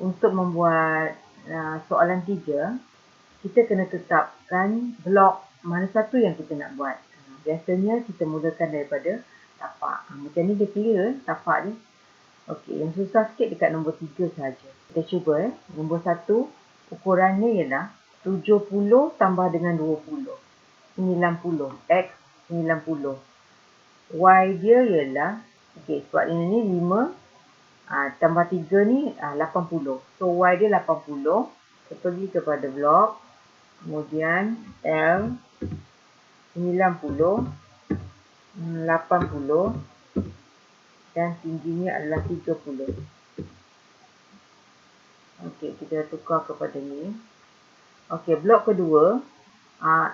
untuk membuat soalan 3, kita kena tetapkan blok mana satu yang kita nak buat. Biasanya kita mulakan daripada tapak. Macam ni dia clear tapak ni. Okey, yang susah sikit dekat nombor 3 saja. Kita cuba nombor 1, ukurannya ialah 70 tambah dengan 20. 90. X 90. Y dia ialah, okey, sebab ini 5 tambah 3 ni 80. So Y dia 80. Kita pergi kepada blok. Kemudian L 90, 80 dan tingginya adalah 30. Okey, kita tukar kepada ni. Okey, blok kedua,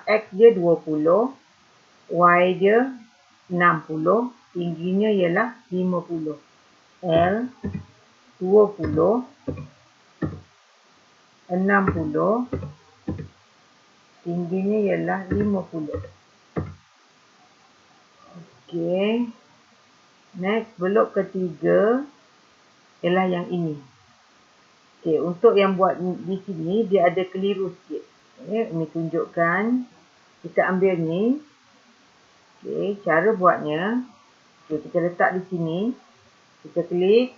X dia 20, Y dia 60, tingginya ialah 50. L 20, 60, tingginya ialah 50. Okey. Next, blok ketiga ialah yang ini. Okey, untuk yang buat di sini, dia ada keliru sikit. Okay, ini tunjukkan. Kita ambil ni. Okey, cara buatnya. Okay, kita letak di sini. Kita klik.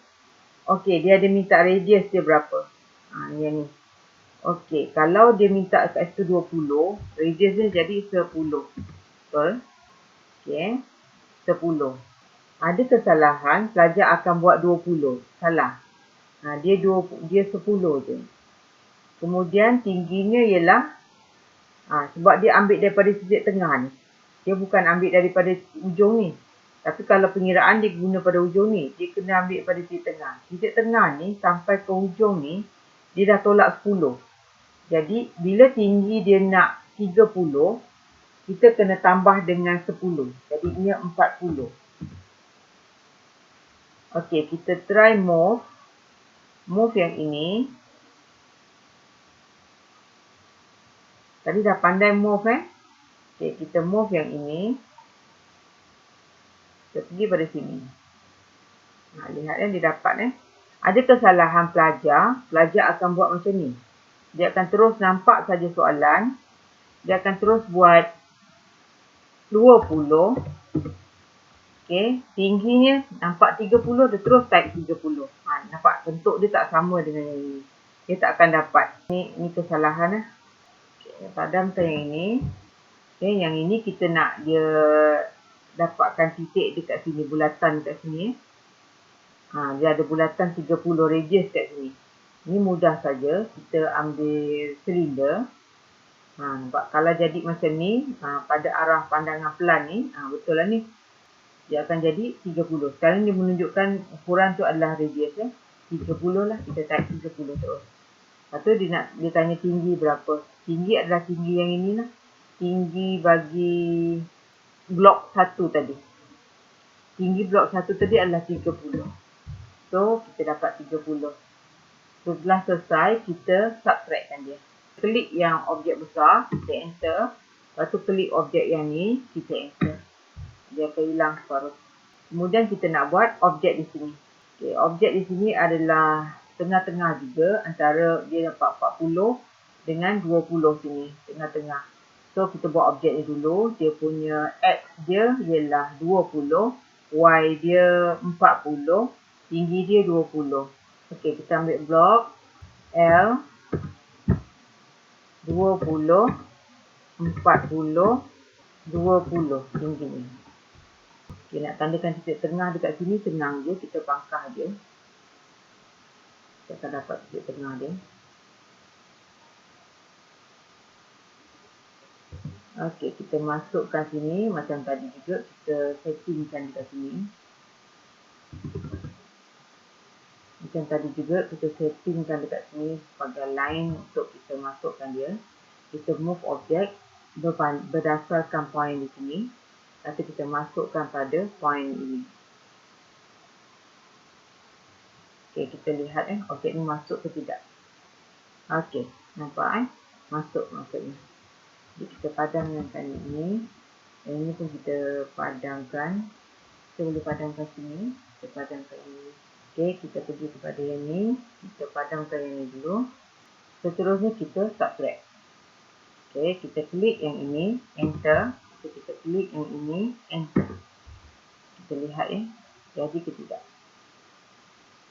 Okey, dia ada minta radius dia berapa. Ni yang ni. Okey, kalau dia minta kat situ 20, radius dia jadi 10. Betul? Okey, 10. Ada kesalahan, pelajar akan buat 20. Salah. Dia 10 je. Kemudian tingginya ialah, sebab dia ambil daripada titik tengah ni. Dia bukan ambil daripada ujung ni. Tapi kalau pengiraan dia guna pada ujung ni, dia kena ambil pada titik tengah. Titik tengah ni sampai ke ujung ni, dia dah tolak 10. Jadi, bila tinggi dia nak 30, kita kena tambah dengan 10. Jadi, ia 40. Okey, kita try move. Move yang ini. Tadi dah pandai move Okey, kita move yang ini. Kita pergi pada sini. Lihat dia dapat Ada kesalahan pelajar. Pelajar akan buat macam ni. Dia akan terus nampak saja soalan. Dia akan terus buat 20. Okey, tingginya nampak 30, dia terus type 30. Nampak bentuk dia tak sama dengan yang ini. Dia tak akan dapat. Ini kesalahan Okey, padamkan yang ini. Okey, yang ini kita nak dia dapatkan titik dekat sini, bulatan dekat sini. Dia ada bulatan 30 radius kat sini. Ini mudah saja. Kita ambil silinder. Nampak? Kalau jadi macam ni, pada arah pandangan pelan ni, betul lah ni. Dia akan jadi 30. Sekarang dia menunjukkan ukuran tu adalah radius 30 lah. Kita type 30 terus. Lepas tu dia tanya tinggi berapa. Tinggi adalah tinggi yang ini lah. Tinggi bagi blok 1 tadi. Tinggi blok 1 tadi adalah 30. So, kita dapat 30. Setelah selesai, kita subtractkan dia. Klik yang objek besar, kita enter. Lepas tu klik objek yang ni, kita enter. Dia akan hilang separuh. Kemudian kita nak buat objek di sini. Okay, objek di sini adalah tengah-tengah juga. Antara dia dapat 40 dengan 20 sini. Tengah-tengah. So, kita buat objek ni dulu. Dia punya X dia ialah 20. Y dia 40. Tinggi dia 20. Okey, kita ambil blok L 20, 40, 20 tingginya. Okey, nak tandakan titik tengah dekat sini senang je, kita pangkah je. Kita akan dapat titik tengah dia. Okey, kita masukkan sini macam tadi juga, kita settingkan dekat sini. Macam tadi juga kita settingkan dekat sini sebagai line untuk kita masukkan dia. Kita move objek berdasarkan point di sini. Nanti kita masukkan pada point ini. Okey, kita lihat objek ni masuk ke tidak. Okey, nampak masuk maksudnya. Jadi kita padamkan ini. Yang ini pun kita padamkan. Kita boleh padamkan sini. Kita padamkan ini. Okey, kita pergi kepada yang ni. Kita padamkan yang ni dulu. Seterusnya kita subtract. Okey, kita klik yang ini, enter. Kita klik yang ini, enter. Kita lihat ya, jadi ke tidak.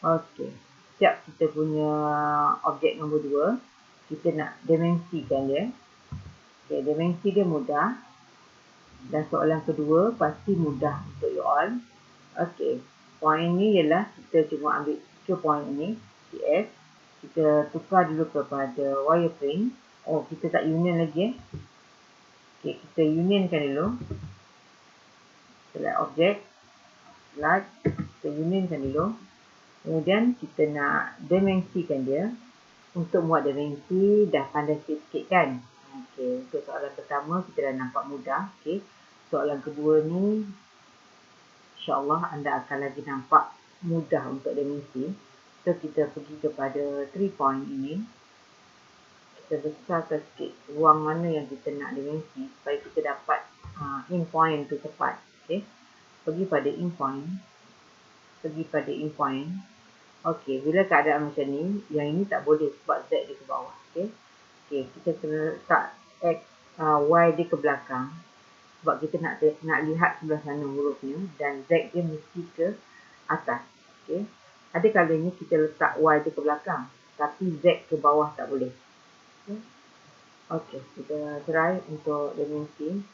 Okey, siap kita punya objek nombor 2. Kita nak dimensikan dia. Okey, dimensi dia mudah. Dan soalan kedua pasti mudah untuk you all. Okey, point ni ialah kita cuma ambil ke point ini, CS. Kita tukar dulu kepada wireframe. Oh, kita tak union lagi Okey, kita unionkan dulu. Select objek, select, kita unionkan dulu. Kemudian kita nak dimensikan dia. Untuk buat dimensi dah pandai sikit kan. Okey, untuk soalan pertama kita dah nampak mudah. Okey, soalan kedua ni insya-Allah anda akan lagi nampak mudah untuk dimensi. So kita pergi kepada 3 point ini. Kita besarkan sikit ruang mana yang kita nak dimensi supaya kita dapat in point tu tepat. Okey, pergi pada in point. Pergi pada in point. Okey, bila keadaan macam ni, yang ini tak boleh sebab Z dia ke bawah. Okey. Okey, kita kena letak X, Y dia ke belakang. Sebab kita nak lihat sebelah sana hurufnya dan Z dia mesti ke atas. Okey. Ada kalanya kita letak Y dia ke belakang, tapi Z ke bawah tak boleh. Okey. Okey, kita try untuk dimensi.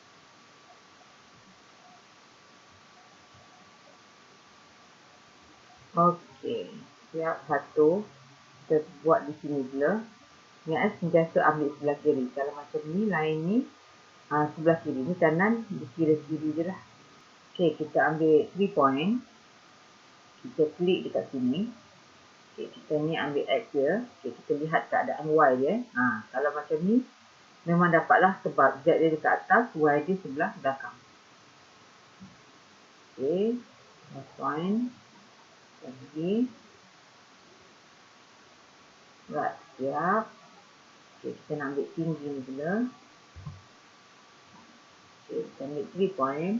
Okey. Siap, satu. Kita buat di sini pula. Ingat sentiasa ambil sebelah kiri. Kalau macam ni, lain ni sebelah kiri. Ni kanan, di kiri-kiri je lah. Okey, kita ambil 3 point. Kita klik dekat sini. Okey, kita ni ambil X dia. Okey, kita lihat keadaan Y dia. Kalau macam ni, memang dapatlah sebab Z dia dekat atas, Y dia sebelah belakang. Okey, last point. Lagi. Right, siap. Okay, kita nak ambil tinggi ni pula. Okay, kita ambil 3 point.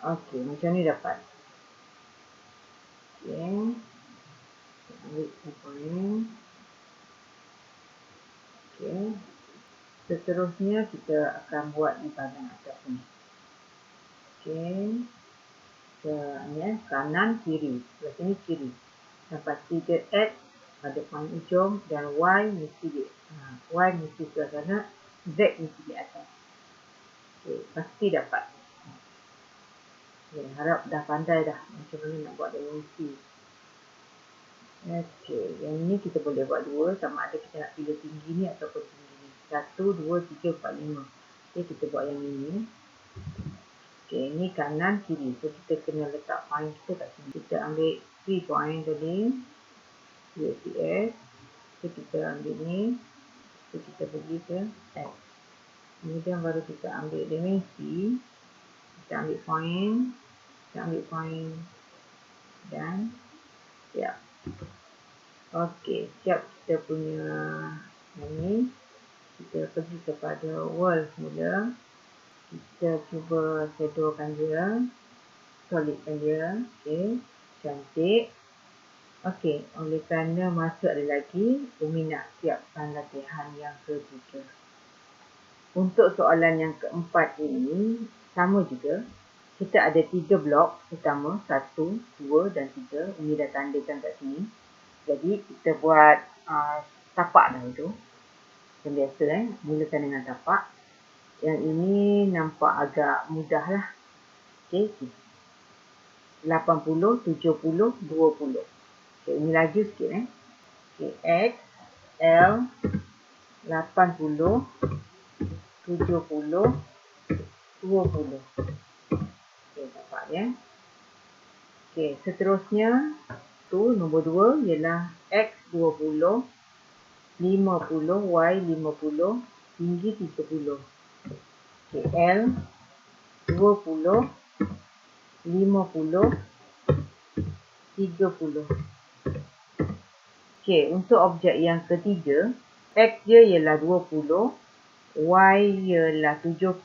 Okay, macam ni dapat. Okay. Kita ambil 3 point. Okay. Seterusnya kita akan buat di bahagian atas ni. Okay. Kita ni kanan kiri. Sebelah sini kiri. Dapat 3X. Pada point ujung dan Y mesti di Y mesti sebelah sana, Z mesti di atas. Okay, pasti dapat. Okay, harap dah pandai dah macam mana nak buat dimensi. Okay, yang ni kita boleh buat dua, sama ada kita nak pilih tinggi ni ataupun tinggi ni. 1, 2, 3, 4, 5. Okay, kita buat yang ini. Okay, ni kanan kiri. So kita kena letak point kita kat sini. Kita ambil 3 point tadi. USCS. So kita ambil ni. So kita pergi ke X. Kemudian baru kita ambil dimensi. Kita ambil point. Kita ambil point. Dan siap. Okey, siap kita punya yang ni. Kita pergi kepada world semula. Kita cuba shadowkan dia. Solidkan dia. Okey, cantik. Okey, oleh kerana masuk ada lagi, Umi nak siapkan latihan yang ketiga. Untuk soalan yang keempat ini, sama juga. Kita ada 3 blok utama, 1, 2 dan 3. Umi dah tandakan kat sini. Jadi, kita buat tapak dah itu. Yang biasa mulakan dengan tapak. Yang ini nampak agak mudah lah. Okey, 80, 70, 20. Okay, ini laju sikit Okay, X, L, 80, 70, 20. Okay, dapat ya. Okay, seterusnya tu nombor 2 ialah X 20, 50, Y 50, tinggi 30. Okay, L 20, 50, 30. Okey, untuk objek yang ketiga, X dia ialah 20, Y ialah 70,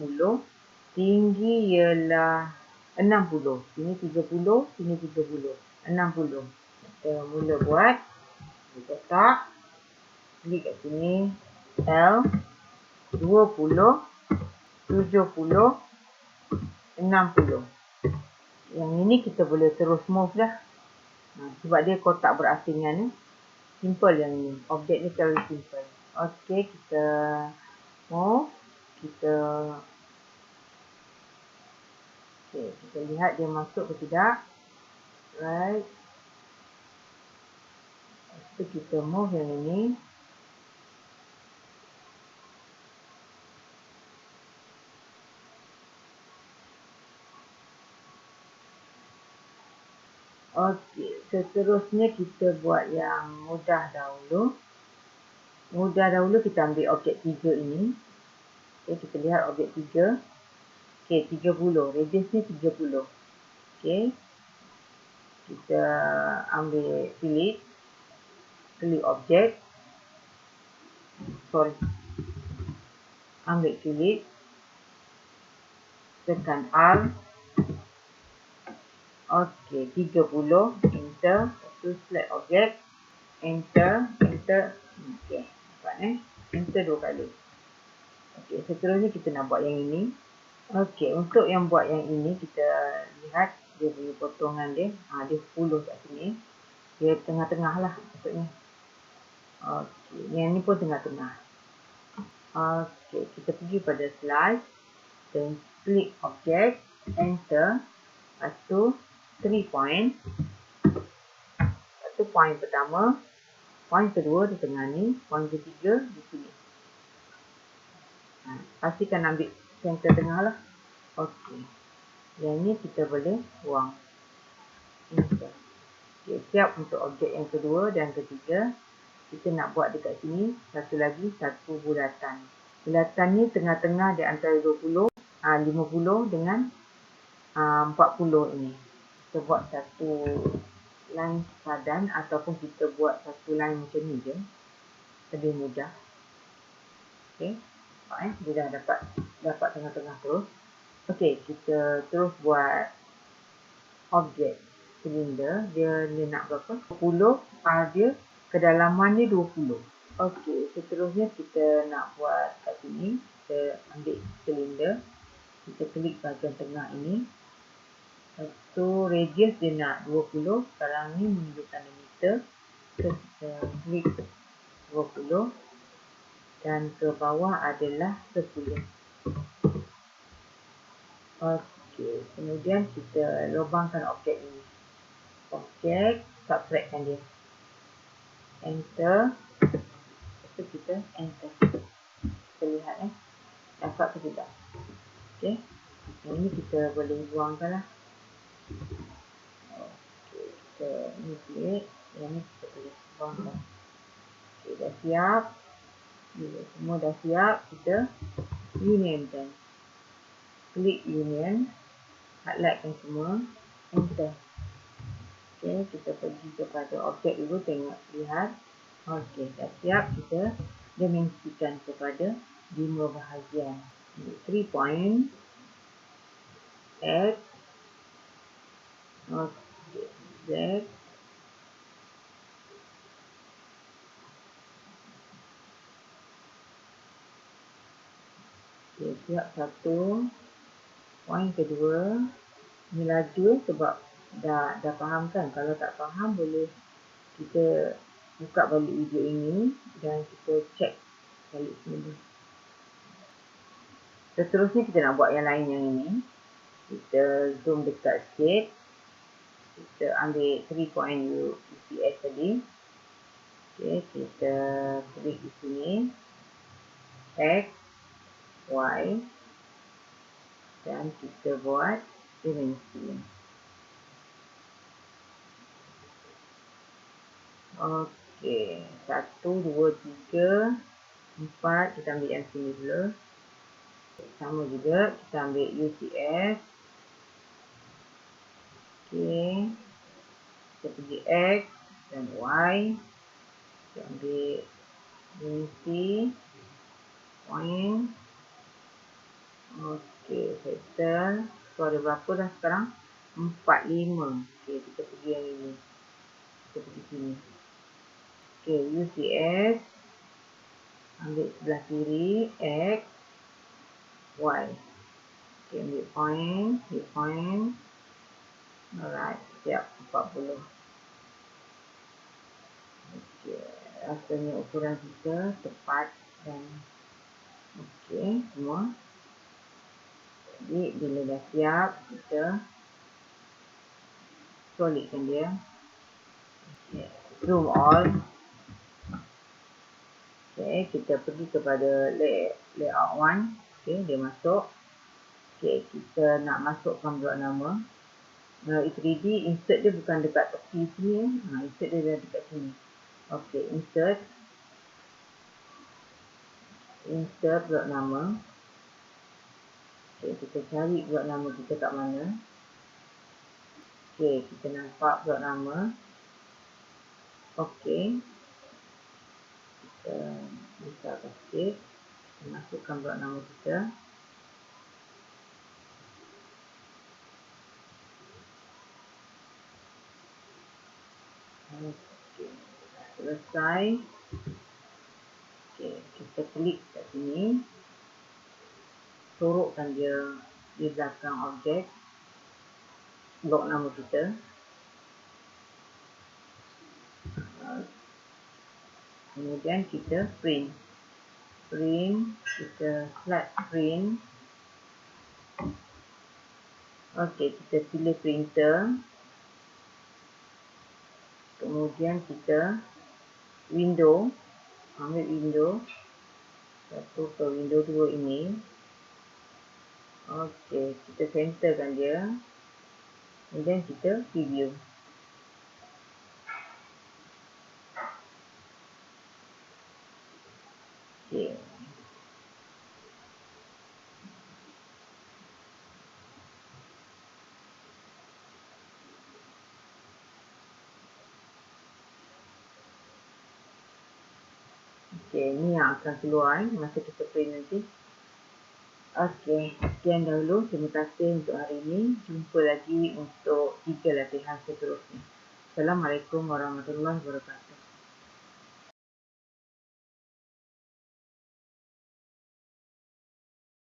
tinggi ialah 60. Sini 30, sini 30, 60. kita mula buat. Kita letak. Klik kat sini. L 20 70 60. Yang ini kita boleh terus move dah. Sebab dia kotak berasingan ni. Simple yang ini. Objek ni terlalu simple. Okey, kita move. Kita lihat dia masuk ke tidak. Right. Lepas tu kita move yang ini. Okey, seterusnya kita buat yang mudah dahulu. Mudah dahulu kita ambil objek 3 ini. Okey, kita lihat objek 3. Okey, 30. Radius ni 30. Okey. Kita ambil klik objek. Ambil klik. Tekan R. Okey, 30, enter, lepas tu select objek, enter. Okey, nampak enter 2 kali. Okey, seterusnya kita nak buat yang ini. Okey, untuk yang buat yang ini, kita lihat dia punya potongan dia. Dia 10 kat sini. Dia tengah-tengah lah maksudnya. Okey, yang ni pun tengah-tengah. Okey, kita pergi pada slide. Dan klik objek, enter. Lepas tu 3 point. Lepas tu point pertama. Point kedua di tengah ni. Point ketiga di sini. Pastikan ambil center tengah lah. Okey. Yang ni kita boleh buang. Enter. Okay, siap untuk objek yang kedua dan ketiga. Kita nak buat dekat sini. Satu lagi. Satu bulatan. Bulatan ni tengah-tengah di antara 50 dengan 40 ini. Kita buat satu line padan ataupun kita buat satu line macam ni je. Lebih mudah. Okey. Nampak dia dah dapat tengah-tengah terus. Okey, kita terus buat objek silinder. Dia nak berapa? 20. Dia kedalaman dia 20. Okey, seterusnya kita nak buat kat sini. Kita ambil silinder. Kita klik bahagian tengah ini. Lepas tu radius dia nak 20. Sekarang ni menunjukkan meter. Kita klik 20. Dan ke bawah adalah 10. Okey. Kemudian kita lubangkan objek ini. Objek. Subtractkan dia. Enter. Lepas tu kita enter. Kita lihat dapat ke tidak. Okey. Yang ini kita boleh buangkan lah. Okey, kita ni klik. Yang ni kita boleh buangkan. Okey, dah siap. Semua dah siap. Kita unionkan. Klik union. Highlightkan semua. Enter. Okey, kita pergi kepada objek dulu. Tengok, lihat. Okey, dah siap. Kita dimensikan kepada 5 bahagian. 3 point. X. Okey, Z. Okey, siap satu. Point kedua. Ni laju sebab dah faham kan. Kalau tak faham boleh kita buka balik video ini dan kita check balik sini. Seterusnya kita nak buat yang lain yang ini. Kita zoom dekat sikit. Kita ambil 3 point UCS tadi. Okey, kita klik di sini. X, Y. Dan kita buat dimensi. Okey, 1, 2, 3, 4. Kita ambil yang sini dulu. Sama juga, kita ambil UCS. Okey. Kita pergi X dan Y. Kita ambil dimensi. Point. Okey, settle. So ada berapa dah sekarang? 45. Okey, kita pergi yang ini. Kita pergi sini. Okey, UCS. Ambil sebelah kiri, X, Y. Okey, ambil point, hit point. Alright, siap 40. Okey, rasanya ukuran kita tepat dan okey, semua. Jadi, bila dah siap, kita solidkan dia. Okay. Zoom all. Okay, kita pergi kepada layout 1. Okay, dia masuk. Okay, kita nak masukkan blok nama. Melalui 3D, insert dia bukan dekat tepi sini. Insert dia dekat sini. Okay, insert. Insert blok nama. Okay, kita cari blok nama kita kat mana. Okay, kita nampak blok nama. Okay. Kita besarkan sikit. Masukkan blok nama kita. Okay. Selesai. Okay, kita klik kat sini. Sorokkan dia di belakang objek. Blok nama kita. Kemudian kita print. Kita slide print. Okey, kita pilih printer. Kemudian kita window. Ambil window. Satu ke window 2 ini. Okey, kita centerkan dia. Kemudian kita preview. Okey. Okey, ni yang akan keluar masa kita print nanti. Okey, sekian dahulu. Terima kasih untuk hari ini. Jumpa lagi untuk 3 latihan seterusnya. Assalamualaikum warahmatullahi wabarakatuh.